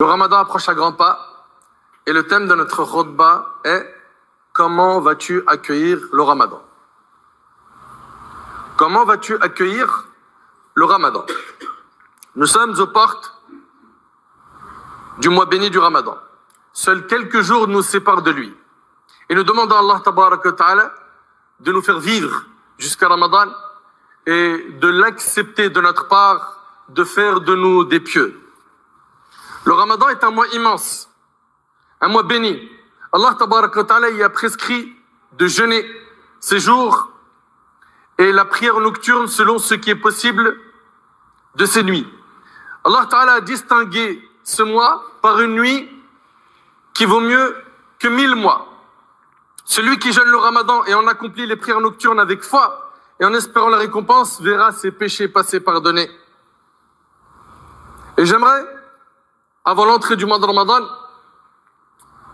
Le Ramadan approche à grands pas et le thème de notre khutbah est « Comment vas-tu accueillir le Ramadan ?» Comment vas-tu accueillir le Ramadan? Nous sommes aux portes du mois béni du Ramadan. Seuls quelques jours nous séparent de lui. Et nous demandons à Allah Tabaraka wa Ta'ala de nous faire vivre jusqu'à Ramadan et de l'accepter de notre part, de faire de nous des pieux. Le Ramadan est un mois immense, un mois béni. Allah Tabaraka wa Ta'ala y a prescrit de jeûner ces jours et la prière nocturne selon ce qui est possible de ces nuits. Allah Ta'ala a distingué ce mois par une nuit qui vaut mieux que 1000 mois. Celui qui jeûne le Ramadan et en accomplit les prières nocturnes avec foi et en espérant la récompense verra ses péchés passés pardonnés. Et j'aimerais, avant l'entrée du mois de Ramadan,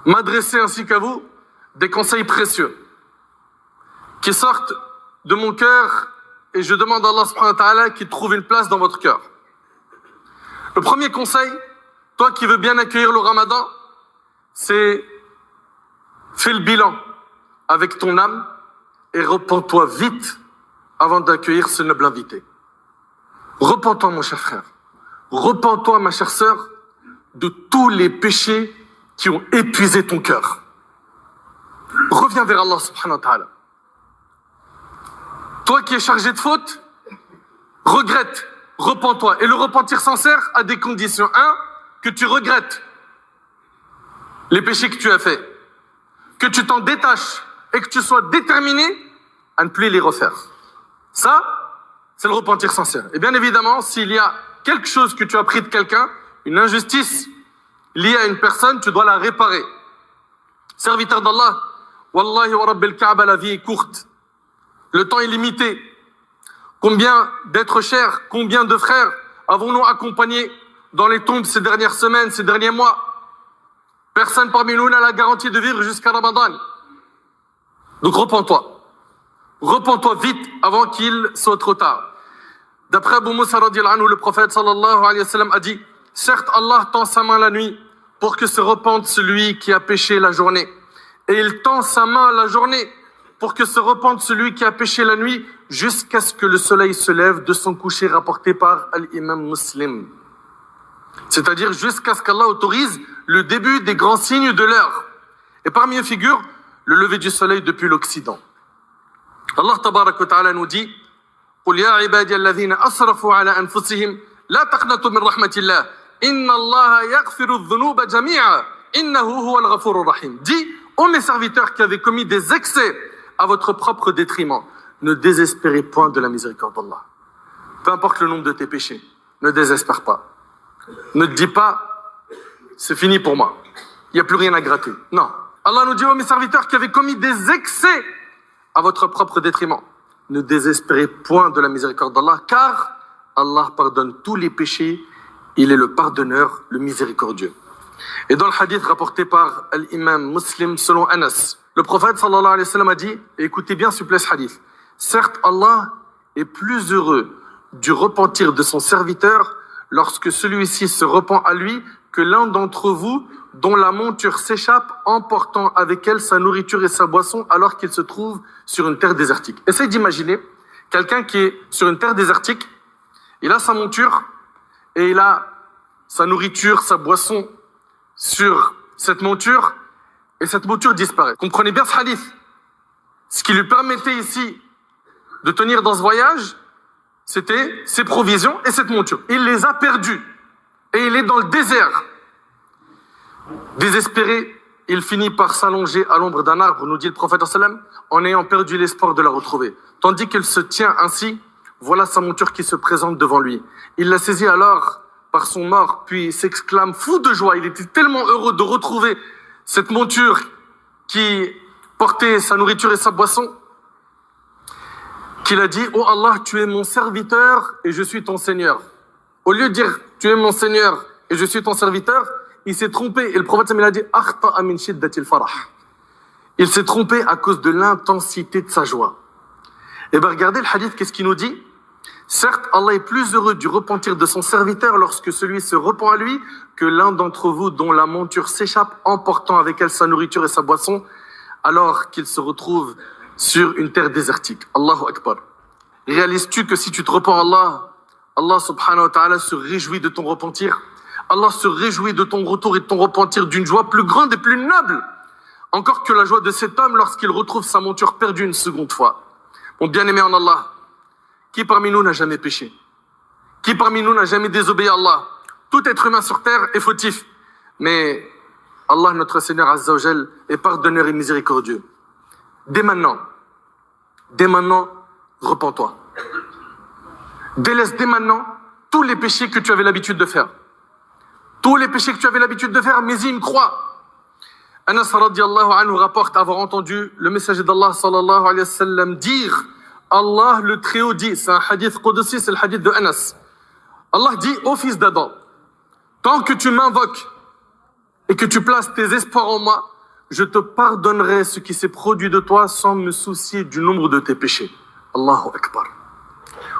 m'adresser ainsi qu'à vous des conseils précieux qui sortent de mon cœur et je demande à Allah subhanahu wa ta'ala qu'il trouve une place dans votre cœur. Le premier conseil, toi qui veux bien accueillir le Ramadan, c'est fais le bilan avec ton âme et repens-toi vite avant d'accueillir ce noble invité. Repens-toi mon cher frère, repens-toi ma chère sœur de tous les péchés qui ont épuisé ton cœur. Reviens vers Allah subhanahu wa ta'ala. Toi qui es chargé de fautes, regrette, repens-toi. Et le repentir sincère a des conditions. Un, que tu regrettes les péchés que tu as faits, que tu t'en détaches et que tu sois déterminé à ne plus les refaire. Ça, c'est le repentir sincère. Et bien évidemment, s'il y a quelque chose que tu as pris de quelqu'un, une injustice liée à une personne, tu dois la réparer. Serviteur d'Allah, Wallahi wa Rabbil Kaaba, la vie est courte. Le temps est limité. Combien d'êtres chers, combien de frères avons-nous accompagnés dans les tombes ces dernières semaines, ces derniers mois? Personne parmi nous n'a la garantie de vivre jusqu'à Ramadan. Donc repens-toi. Repens-toi vite avant qu'il soit trop tard. D'après Abu Musa radiyallahu anhu, le prophète sallallahu alayhi wa sallam a dit: certes, Allah tend sa main la nuit pour que se repente celui qui a péché la journée. Et il tend sa main la journée pour que se repente celui qui a péché la nuit jusqu'à ce que le soleil se lève de son coucher, rapporté par l'imam Muslim. C'est-à-dire jusqu'à ce qu'Allah autorise le début des grands signes de l'heure. Et parmi eux figure le lever du soleil depuis l'Occident. Allah Tabaraka wa Ta'ala nous dit: قل يا عبادي الذين أسرفوا على أنفسهم لا تقنطوا من رحمة الله إن الله يغفر الذنوب جميعا إنه هو الغفور الرحيم. Dis, ô mes serviteurs qui avez commis des excès à votre propre détriment, ne désespérez point de la miséricorde d'Allah. Peu importe le nombre de tes péchés, ne désespère pas. Ne te dis pas, c'est fini pour moi, il n'y a plus rien à gratter. Non. Allah nous dit, ô mes serviteurs qui avez commis des excès à votre propre détriment, ne désespérez point de la miséricorde d'Allah, car Allah pardonne tous les péchés, il est le pardonneur, le miséricordieux. Et dans le hadith rapporté par l'imam Muslim selon Anas, le prophète sallallahu alayhi wa sallam a dit, et écoutez bien s'il vous plaît ce hadith, certes Allah est plus heureux du repentir de son serviteur lorsque celui-ci se repent à lui que l'un d'entre vous dont la monture s'échappe emportant avec elle sa nourriture et sa boisson alors qu'il se trouve sur une terre désertique. Essaye d'imaginer quelqu'un qui est sur une terre désertique, il a sa monture et il a sa nourriture, sa boisson sur cette monture et cette monture disparaît. Comprenez bien ce hadith. Ce qui lui permettait ici de tenir dans ce voyage, c'était ses provisions et cette monture. Il les a perdues et il est dans le désert. Désespéré, il finit par s'allonger à l'ombre d'un arbre, nous dit le prophète sallam, en ayant perdu l'espoir de la retrouver. Tandis qu'il se tient ainsi, voilà sa monture qui se présente devant lui. Il la saisit alors par son mort, puis s'exclame fou de joie. Il était tellement heureux de retrouver cette monture qui portait sa nourriture et sa boisson, qu'il a dit: oh Allah, tu es mon serviteur et je suis ton Seigneur. Au lieu de dire tu es mon Seigneur et je suis ton serviteur, il s'est trompé. Et le prophète il a dit: akhta'a min shiddatil farah. Il s'est trompé à cause de l'intensité de sa joie. Et bien regardez le hadith, qu'est-ce qu'il nous dit? Certes, Allah est plus heureux du repentir de son serviteur lorsque celui se repent à lui que l'un d'entre vous dont la monture s'échappe emportant avec elle sa nourriture et sa boisson alors qu'il se retrouve sur une terre désertique. Allahu Akbar. Réalises-tu que si tu te repens à Allah, Allah subhanahu wa ta'ala se réjouit de ton repentir. Allah se réjouit de ton retour et de ton repentir d'une joie plus grande et plus noble encore que la joie de cet homme lorsqu'il retrouve sa monture perdue une seconde fois. Mon bien-aimé en Allah, qui parmi nous n'a jamais péché? Qui parmi nous n'a jamais désobéi à Allah? Tout être humain sur terre est fautif. Mais Allah, notre Seigneur Azza wa Jal, est pardonneur et miséricordieux. Dès maintenant, repens-toi. Délaisse dès maintenant tous les péchés que tu avais l'habitude de faire. Tous les péchés que tu avais l'habitude de faire, mais y une croix. Anas radiallahu anhu rapporte avoir entendu le messager d'Allah sallallahu alayhi wa sallam dire, Allah le Très-Haut dit, c'est un hadith qudsi, c'est le hadith de Anas. Allah dit ô fils d'Adam, tant que tu m'invoques et que tu places tes espoirs en moi, je te pardonnerai ce qui s'est produit de toi sans me soucier du nombre de tes péchés. Allahu Akbar.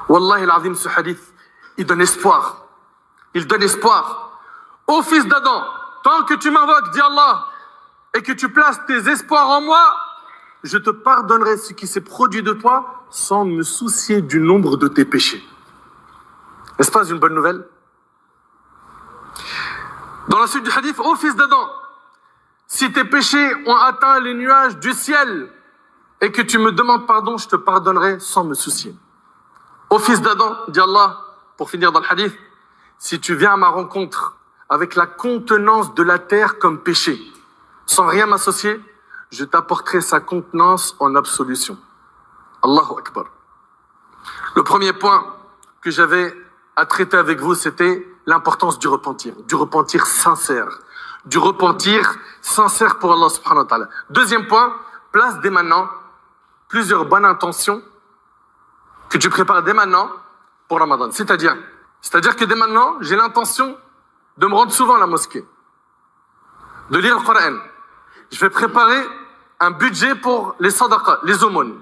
Wallahi al-azim, ce hadith, il donne espoir. Il donne espoir. Ô fils d'Adam, tant que tu m'invoques, dit Allah, et que tu places tes espoirs en moi, je te pardonnerai ce qui s'est produit de toi sans me soucier du nombre de tes péchés. N'est-ce pas une bonne nouvelle? Dans la suite du hadith, ô fils d'Adam, si tes péchés ont atteint les nuages du ciel et que tu me demandes pardon, je te pardonnerai sans me soucier. Ô fils d'Adam, dit Allah, pour finir dans le hadith, si tu viens à ma rencontre avec la contenance de la terre comme péché, sans rien m'associer, je t'apporterai sa contenance en absolution. Allahu Akbar. Le premier point que j'avais à traiter avec vous, c'était l'importance du repentir sincère. Du repentir sincère pour Allah subhanahu wa ta'ala. Deuxième point, place dès maintenant plusieurs bonnes intentions que tu prépares dès maintenant pour Ramadan. C'est-à-dire que dès maintenant, j'ai l'intention de me rendre souvent à la mosquée, de lire le Coran. Je vais préparer un budget pour les sadaqas, les aumônes.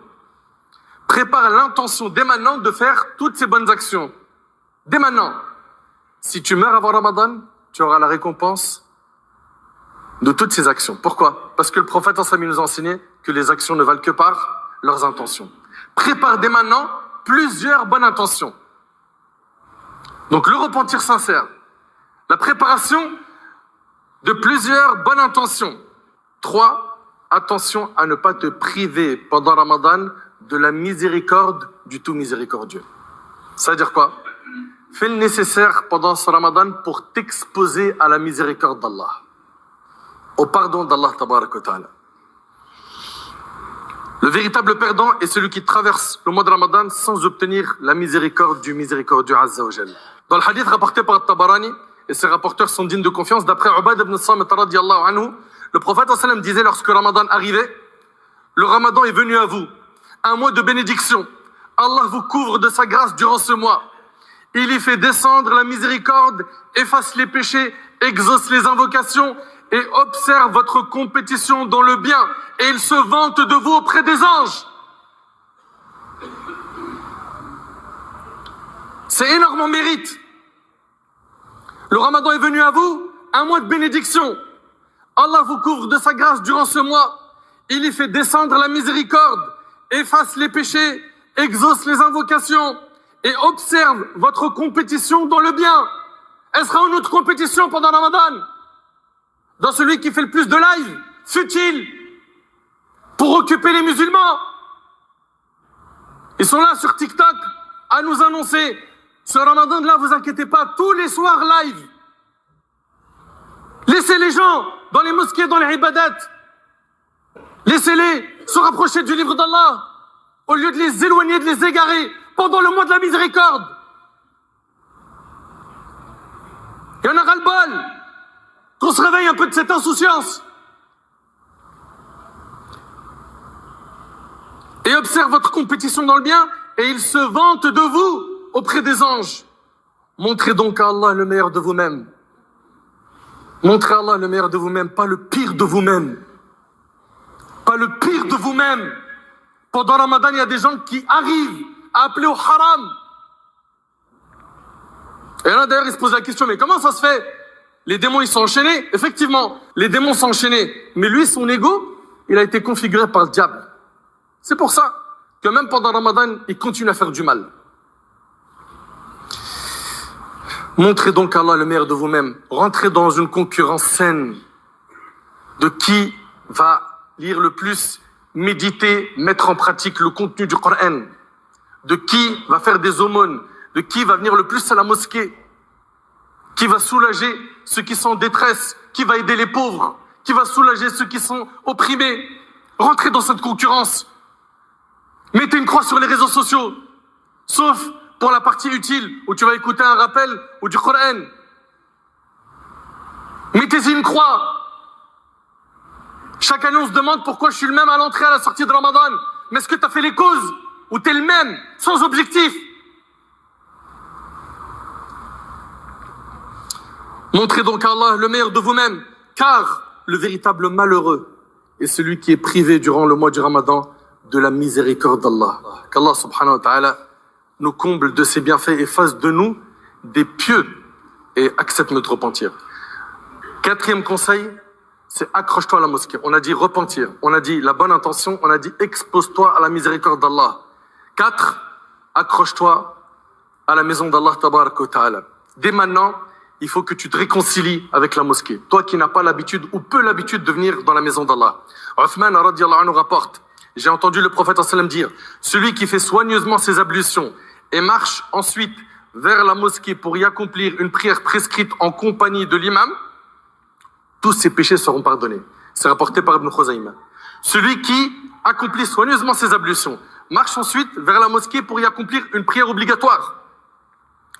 Prépare l'intention dès maintenant de faire toutes ces bonnes actions. Dès maintenant. Si tu meurs avant Ramadan, tu auras la récompense de toutes ces actions. Pourquoi? Parce que le prophète nous a enseigné que les actions ne valent que par leurs intentions. Prépare dès maintenant plusieurs bonnes intentions. Donc le repentir sincère, la préparation de plusieurs bonnes intentions. 3, attention à ne pas te priver pendant Ramadan de la miséricorde du tout miséricordieux. Ça veut dire quoi? Fais le nécessaire pendant ce Ramadan pour t'exposer à la miséricorde d'Allah, au pardon d'Allah tabarak wa ta'ala. Le véritable perdant est celui qui traverse le mois de Ramadan sans obtenir la miséricorde du miséricordieux Azza wa Jal. Dans le hadith rapporté par Tabarani, et ses rapporteurs sont dignes de confiance, d'après Ubad ibn Samit radiyallahu anhu, le prophète sallam disait lorsque Ramadan arrivait, le Ramadan est venu à vous, un mois de bénédiction. Allah vous couvre de sa grâce durant ce mois. Il y fait descendre la miséricorde, efface les péchés, exauce les invocations et observe votre compétition dans le bien. Et il se vante de vous auprès des anges. C'est énorme mérite. Le Ramadan est venu à vous, un mois de bénédiction. Allah vous couvre de sa grâce durant ce mois. Il y fait descendre la miséricorde, efface les péchés, exauce les invocations et observe votre compétition dans le bien. Elle sera une autre compétition pendant Ramadan. Dans celui qui fait le plus de live, fut-il, pour occuper les musulmans. Ils sont là sur TikTok à nous annoncer ce Ramadan-là, vous inquiétez pas, tous les soirs live. Laissez les gens dans les mosquées, dans les ibadat. Laissez-les se rapprocher du livre d'Allah au lieu de les éloigner, de les égarer pendant le mois de la miséricorde. Il y en a ras-le-bol qu'on se réveille un peu de cette insouciance. Et observe votre compétition dans le bien et il se vante de vous auprès des anges. Montrez donc à Allah le meilleur de vous-même. Montrez à Allah le meilleur de vous-même, pas le pire de vous-même. Pas le pire de vous-même. Pendant Ramadan, il y a des gens qui arrivent à appeler au haram, Et là, d'ailleurs, il se pose la question, mais comment ça se fait? Les démons, ils sont enchaînés. Effectivement, les démons sont enchaînés. Mais lui, son ego, il a été configuré par le diable. C'est pour ça que même pendant Ramadan, il continue à faire du mal. Montrez donc à Allah le meilleur de vous-même. Rentrez dans une concurrence saine de qui va lire le plus, méditer, mettre en pratique le contenu du Coran, de qui va faire des aumônes, de qui va venir le plus à la mosquée, qui va soulager ceux qui sont en détresse, qui va aider les pauvres, qui va soulager ceux qui sont opprimés. Rentrez dans cette concurrence. Mettez une croix sur les réseaux sociaux, sauf pour la partie utile, où tu vas écouter un rappel ou du Coran. Mettez-y une croix. Chaque année, on se demande pourquoi je suis le même à l'entrée, à la sortie de Ramadan. Mais est-ce que tu as fait les causes? Ou tu es le même, sans objectif? Montrez donc à Allah le meilleur de vous-même, car le véritable malheureux est celui qui est privé durant le mois du Ramadan de la miséricorde d'Allah. Qu'Allah subhanahu wa ta'ala nous comble de ses bienfaits et fasse de nous des pieux et accepte notre repentir. Quatrième conseil, c'est accroche-toi à la mosquée. On a dit repentir, on a dit la bonne intention, on a dit expose-toi à la miséricorde d'Allah. 4, accroche-toi à la maison d'Allah tabarak wa ta'ala. Dès maintenant, il faut que tu te réconcilies avec la mosquée. Toi qui n'as pas l'habitude ou peu l'habitude de venir dans la maison d'Allah. Uthman radiyallahu anhu rapporte, j'ai entendu le prophète sallam dire, celui qui fait soigneusement ses ablutions et marche ensuite vers la mosquée pour y accomplir une prière prescrite en compagnie de l'imam, tous ses péchés seront pardonnés. C'est rapporté par Ibn Khuzayma. Celui qui accomplit soigneusement ses ablutions, marche ensuite vers la mosquée pour y accomplir une prière obligatoire,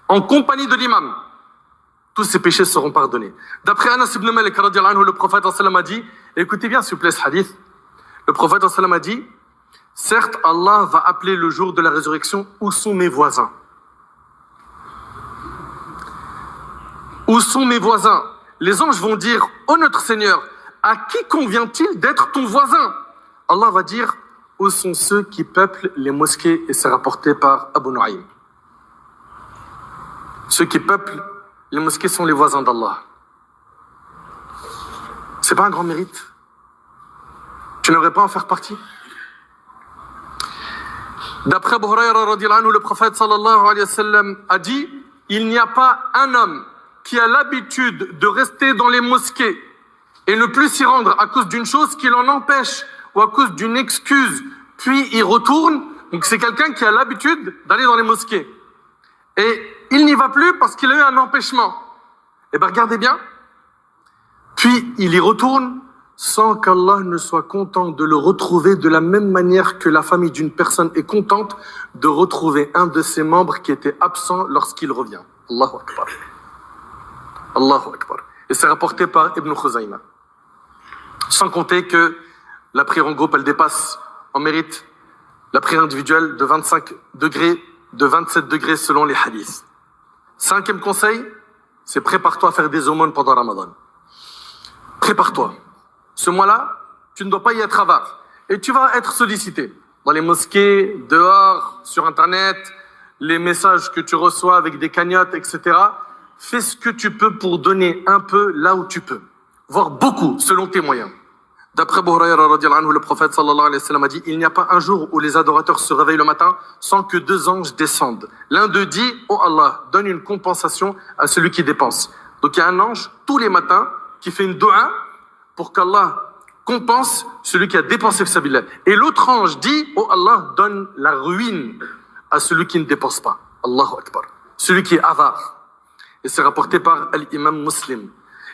en compagnie de l'imam, tous ses péchés seront pardonnés. D'après Anas ibn Malik, le prophète a dit, écoutez bien s'il vous plaît ce hadith, le prophète a dit, certes Allah va appeler le jour de la résurrection, où sont mes voisins? Où sont mes voisins? Les anges vont dire, ô notre Seigneur, à qui convient-il d'être ton voisin? Allah va dire, où sont ceux qui peuplent les mosquées? Et c'est rapporté par Abu Nu'aym. Ceux qui peuplent les mosquées sont les voisins d'Allah. C'est pas un grand mérite? Tu n'aurais pas en faire partie? D'après Abu Hurayra radiyallahu anhu, le prophète sallallahu alayhi wa sallam a dit, il n'y a pas un homme qui a l'habitude de rester dans les mosquées et ne plus s'y rendre à cause d'une chose qui l'en empêche ou à cause d'une excuse, puis il retourne. Donc c'est quelqu'un qui a l'habitude d'aller dans les mosquées. Et il n'y va plus parce qu'il a eu un empêchement. Et bien regardez bien. Puis il y retourne sans qu'Allah ne soit content de le retrouver de la même manière que la famille d'une personne est contente de retrouver un de ses membres qui était absent lorsqu'il revient. Allahu Akbar. Allahu Akbar. Et c'est rapporté par Ibn Khuzayma. Sans compter que la prière en groupe, elle dépasse en mérite la prière individuelle de 25 degrés, de 27 degrés selon les hadiths. 5e conseil, c'est prépare-toi à faire des aumônes pendant Ramadan. Prépare-toi. Ce mois-là, tu ne dois pas y être avare. Et tu vas être sollicité. Dans les mosquées, dehors, sur Internet, les messages que tu reçois avec des cagnottes, etc. Fais ce que tu peux pour donner un peu là où tu peux. Voire beaucoup, selon tes moyens. D'après Abu Hurayra radiyallahu anhu, le prophète sallallahu alayhi wa sallam a dit, il n'y a pas un jour où les adorateurs se réveillent le matin sans que 2 anges descendent. L'un d'eux dit, oh Allah, donne une compensation à celui qui dépense. Donc il y a un ange tous les matins qui fait une dua pour qu'Allah compense celui qui a dépensé fisabilillah. Et l'autre ange dit, oh Allah, donne la ruine à celui qui ne dépense pas. Allahu Akbar. Celui qui est avare. Et c'est rapporté par l'imam Muslim.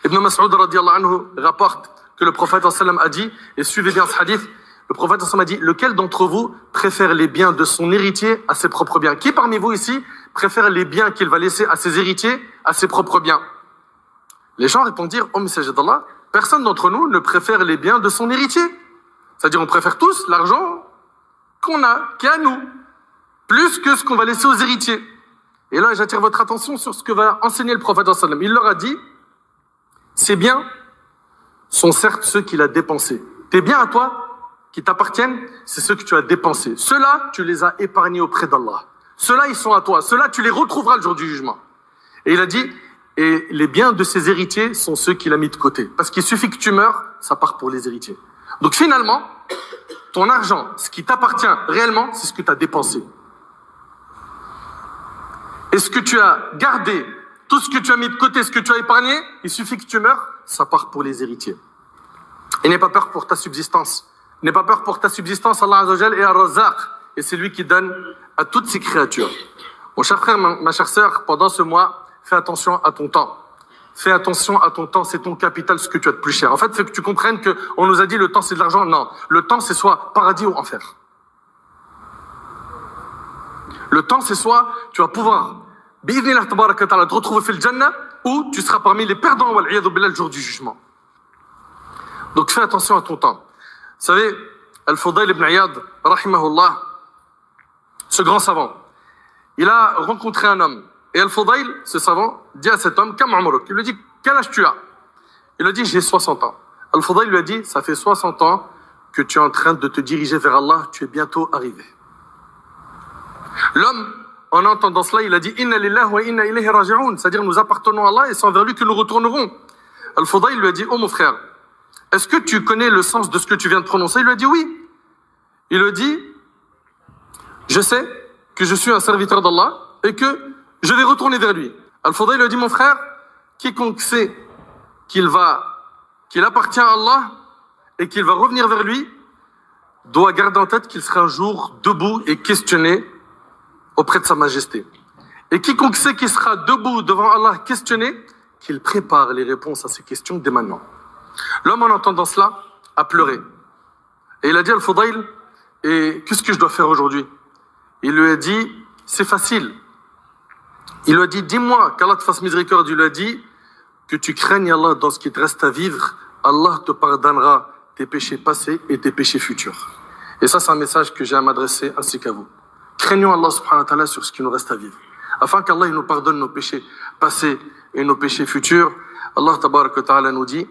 Ibn Mas'ud radiyallahu anhu rapporte que le prophète a dit, et suivez bien ce hadith, le prophète a dit, lequel d'entre vous préfère les biens de son héritier à ses propres biens? Qui parmi vous ici préfère les biens qu'il va laisser à ses héritiers à ses propres biens? Les gens répondirent, ô messager d'Allah, personne d'entre nous ne préfère les biens de son héritier. C'est-à-dire on préfère tous l'argent qu'on a, qui est à nous, plus que ce qu'on va laisser aux héritiers. Et là, j'attire votre attention sur ce que va enseigner le prophète. Il leur a dit, ces biens sont certes ceux qu'il a dépensés. Tes biens à toi, qui t'appartiennent, c'est ceux que tu as dépensés. Ceux-là, tu les as épargnés auprès d'Allah. Ceux-là, ils sont à toi. Ceux-là, tu les retrouveras le jour du jugement. Et il a dit, et les biens de ses héritiers sont ceux qu'il a mis de côté. Parce qu'il suffit que tu meurs, ça part pour les héritiers. Donc finalement, ton argent, ce qui t'appartient réellement, c'est ce que tu as dépensé. Et ce que tu as gardé, tout ce que tu as mis de côté, ce que tu as épargné, il suffit que tu meurs, ça part pour les héritiers. Et n'aie pas peur pour ta subsistance. N'aie pas peur pour ta subsistance, Allah Azza wa Jal est Ar-Razzaq. Et c'est lui qui donne à toutes ses créatures. Mon cher frère, ma chère sœur, pendant ce mois, fais attention à ton temps. Fais attention à ton temps, c'est ton capital, ce que tu as de plus cher. En fait, il faut que tu comprennes qu'on nous a dit le temps c'est de l'argent. Non, le temps c'est soit paradis ou enfer. Le temps c'est soit tu vas pouvoir bi'idhnillah tabaraka ta'ala te retrouver fil jannah ou tu seras parmi les perdants wal iyadhu billah le jour du jugement. Donc fais attention à ton temps. Vous savez, Al-Fudayl ibn Iyad, rahimahullah, ce grand savant, il a rencontré un homme. Et Al-Fudayl, ce savant, dit à cet homme, Kam umruk? Il lui dit, quel âge tu as? Il lui dit, j'ai 60 ans. Al-Fudayl lui a dit, ça fait 60 ans que tu es en train de te diriger vers Allah, tu es bientôt arrivé. L'homme, en entendant cela, il a dit, Inna lillahi wa inna ilayhi raji'un, c'est-à-dire nous appartenons à Allah et c'est envers lui que nous retournerons. Al-Fudayl lui a dit, oh mon frère, est-ce que tu connais le sens de ce que tu viens de prononcer? Il lui a dit oui. Il lui dit, je sais que je suis un serviteur d'Allah et que je vais retourner vers lui. Al-Fudayl lui a dit, mon frère, quiconque sait qu'il appartient à Allah et qu'il va revenir vers lui, doit garder en tête qu'il sera un jour debout et questionné auprès de sa majesté. Et quiconque sait qu'il sera debout devant Allah questionné, qu'il prépare les réponses à ces questions dès maintenant. L'homme, en entendant cela, a pleuré. Et il a dit à Al-Fudayl, et qu'est-ce que je dois faire aujourd'hui? Il lui a dit, c'est facile. Il lui a dit, dis-moi qu'Allah te fasse miséricorde. Il lui a dit, que tu craignes Allah dans ce qui te reste à vivre, Allah te pardonnera tes péchés passés et tes péchés futurs. Et ça, c'est un message que j'ai à m'adresser ainsi qu'à vous. Craignons Allah subhanahu wa ta'ala sur ce qui nous reste à vivre. Afin qu'Allah nous pardonne nos péchés passés et nos péchés futurs. Allah tabarak wa ta'ala nous dit,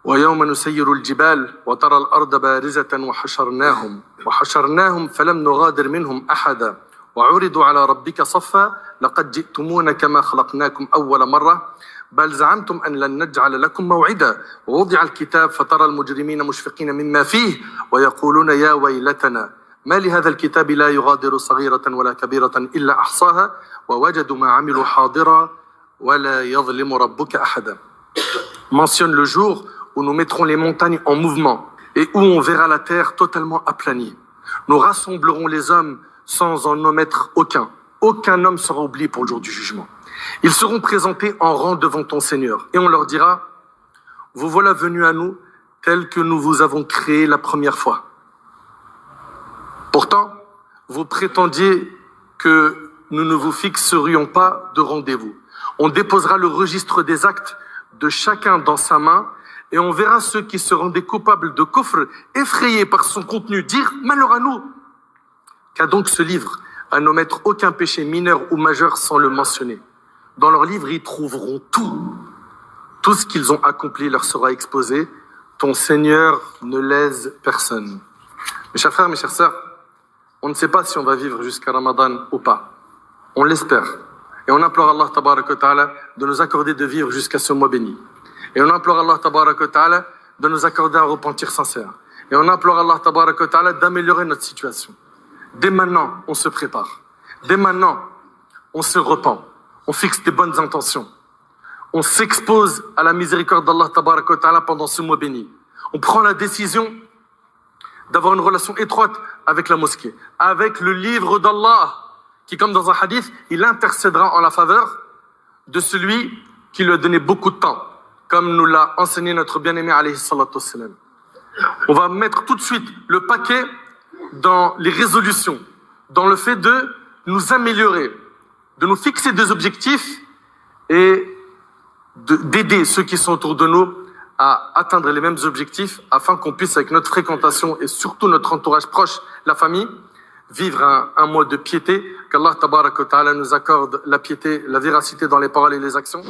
ويوم نسير الجبال وترى الأرض بارزة وحشرناهم فلم نغادر منهم أحدا وعرضوا على ربك صفا لقد جئتمونا كما خلقناكم أول مرة بل زعمتم أن لن نجعل لكم موعدا ووضع الكتاب فترى المجرمين مشفقين مما فيه ويقولون يا ويلتنا ما لهذا الكتاب لا يغادر صغيرة ولا كبيرة إلا أحصاها ووجدوا ما عملوا حاضرا ولا يظلم ربك أحدا. Mentionne le jour où nous mettrons les montagnes en mouvement et où on verra la terre totalement aplanie. Nous rassemblerons les hommes sans en omettre aucun. Aucun homme sera oublié pour le jour du jugement. Ils seront présentés en rang devant ton Seigneur et on leur dira, vous voilà venus à nous tels que nous vous avons créés la première fois. Pourtant, vous prétendiez que nous ne vous fixerions pas de rendez-vous. On déposera le registre des actes de chacun dans sa main et on verra ceux qui se rendaient coupables de kufr, effrayés par son contenu, dire « Malheur à nous !» Qu'a donc ce livre à n'omettre aucun péché mineur ou majeur sans le mentionner. Dans leur livre, ils trouveront tout. Tout ce qu'ils ont accompli leur sera exposé. Ton Seigneur ne lèse personne. Mes chers frères, mes chères sœurs, on ne sait pas si on va vivre jusqu'à Ramadan ou pas. On l'espère. Et on implore Allah tabaraka wa ta'ala de nous accorder de vivre jusqu'à ce mois béni. Et on implore Allah tabaraka wa ta'ala de nous accorder un repentir sincère. Et on implore Allah tabaraka wa ta'ala d'améliorer notre situation. Dès maintenant, on se prépare. Dès maintenant, on se repent. On fixe des bonnes intentions. On s'expose à la miséricorde d'Allah tabaraka wa ta'ala pendant ce mois béni. On prend la décision d'avoir une relation étroite avec la mosquée, avec le livre d'Allah, qui, comme dans un hadith, il intercédera en la faveur de celui qui lui a donné beaucoup de temps, comme nous l'a enseigné notre bien-aimé alayhi salatu wassalam. On va mettre tout de suite le paquet dans les résolutions, dans le fait de nous améliorer, de nous fixer des objectifs et d'aider ceux qui sont autour de nous à atteindre les mêmes objectifs afin qu'on puisse, avec notre fréquentation et surtout notre entourage proche, la famille, vivre un mois de piété, qu'Allah tabaraka wa ta'ala nous accorde la piété, la véracité dans les paroles et les actions.